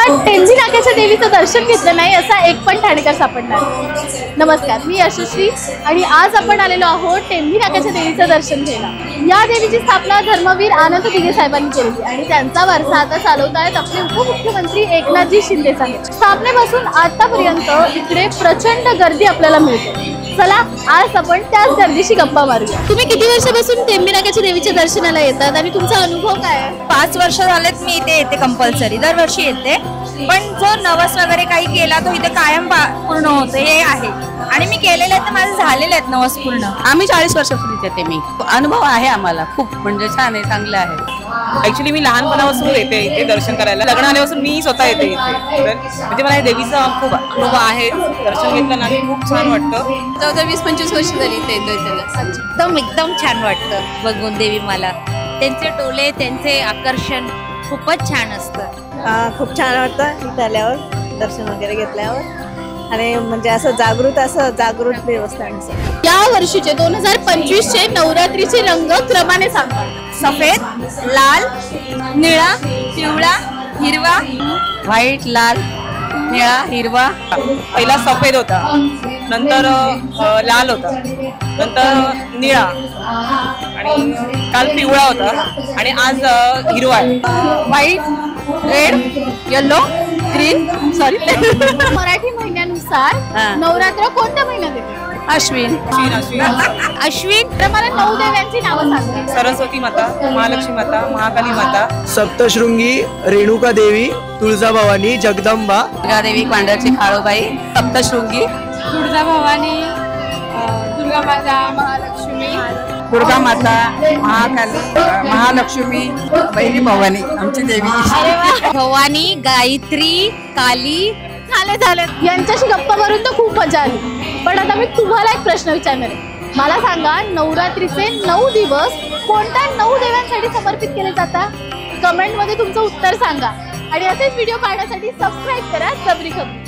टेंभी नाक्याच्या देवीचं दर्शन घेतलं नाही असा एक पण ठाणेकर सापडणार। नमस्कार, मी यशस्वी आणि आज आपण आलेलो आहोत टेंभी नाक्याच्या देवीचं दर्शन घ्यायला। या देवीची स्थापना धर्मवीर आनंद दिघे साहेबांनी केली आणि त्यांचा वारसा आता चालवतायत आपले उपमुख्यमंत्री एकनाथजी शिंदे साहेब। स्थापनेपासून आतापर्यंत इकडे प्रचंड गर्दी आपल्याला मिळते। चला आज आपण त्याच गर्दीशी गप्पा मारूया। तुम्ही किती वर्षापासून टेंभी नाक्याच्या देवीच्या दर्शनाला येतात आणि तुमचा अनुभव काय आहे? 5 वर्ष झालेत मी इथे येते, कंपल्सरी दरवर्षी येते। पण जो नवस वगैरे काही केला तो इथे कायम पूर्ण होते हे आहे आणि मी केलेले आहेत, माझे झालेले आहेत नवस पूर्ण। आम्ही 40 वर्षापूर्वी येते, मी अनुभव आहे आम्हाला खूप, म्हणजे छान आहे, चांगलं आहे। ऍक्च्युली मी लहानपणापासून येते इथे दर्शन करायला, लग्न आल्यापासून मी स्वतः येते इथे। तर म्हणजे मला देवीचा खूप अनुभव आहे, दर्शन घेतलं ना खूप छान वाटतं। 20-25 वर्ष झाली इथे येतोय, एकदम छान वाटतं बघून देवी मला। त्यांचे टोले, त्यांचे आकर्षण खूपच छान असतं। खूप छान वाटतं इथे आल्यावर, दर्शन वगैरे घेतल्यावर आणि म्हणजे असं जागृत देवस्थानचं। या वर्षीचे 2025चे नवरात्रीचे रंग क्रमाने सांगा। सफेद, लाल, निळा, पिवळा, हिरवा, व्हाईट, लाल, निळा, हिरवा। पहिला सफेद होता, नंतर लाल होता, नंतर निळा आणि काल पिवळा होता आणि आज हिरवा आहे। White, red, yellow, green, sorry Marathi महिन्यानुसार नवरात्र कोणत्या महिन्यात येते? अश्विन। अश्विन। तर मला 9 देव्यांची नावं सांगा। सरस्वती माता, महालक्ष्मी माता, महाकाली माता, सप्तशृंगी, रेणुका देवी, तुळजाभवानी, जगदंबा, देवी, पांढरची खाळोबाई, सप्तशृंगी, तुळजाभवानी, दुर्गा माता, महालक्ष्मी, दुर्गा माता, महाकाली, महालक्ष्मी, बहिणी भवानी आमची देवी। भवानी, गायत्री, काली। झाले यांच्याशी गप्पा मारून तर खूप मजा आली। पण आता मी तुम्हाला एक प्रश्न विचारणार आहे। मला सांगा, नवरात्रीचे 9 दिवस कोणत्या 9 देवांसाठी समर्पित केले जातात? कमेंट मध्ये तुमचं उत्तर सांगा आणि असेच व्हिडिओ पाहण्यासाठी सबस्क्राईब करा सबरी खबरी।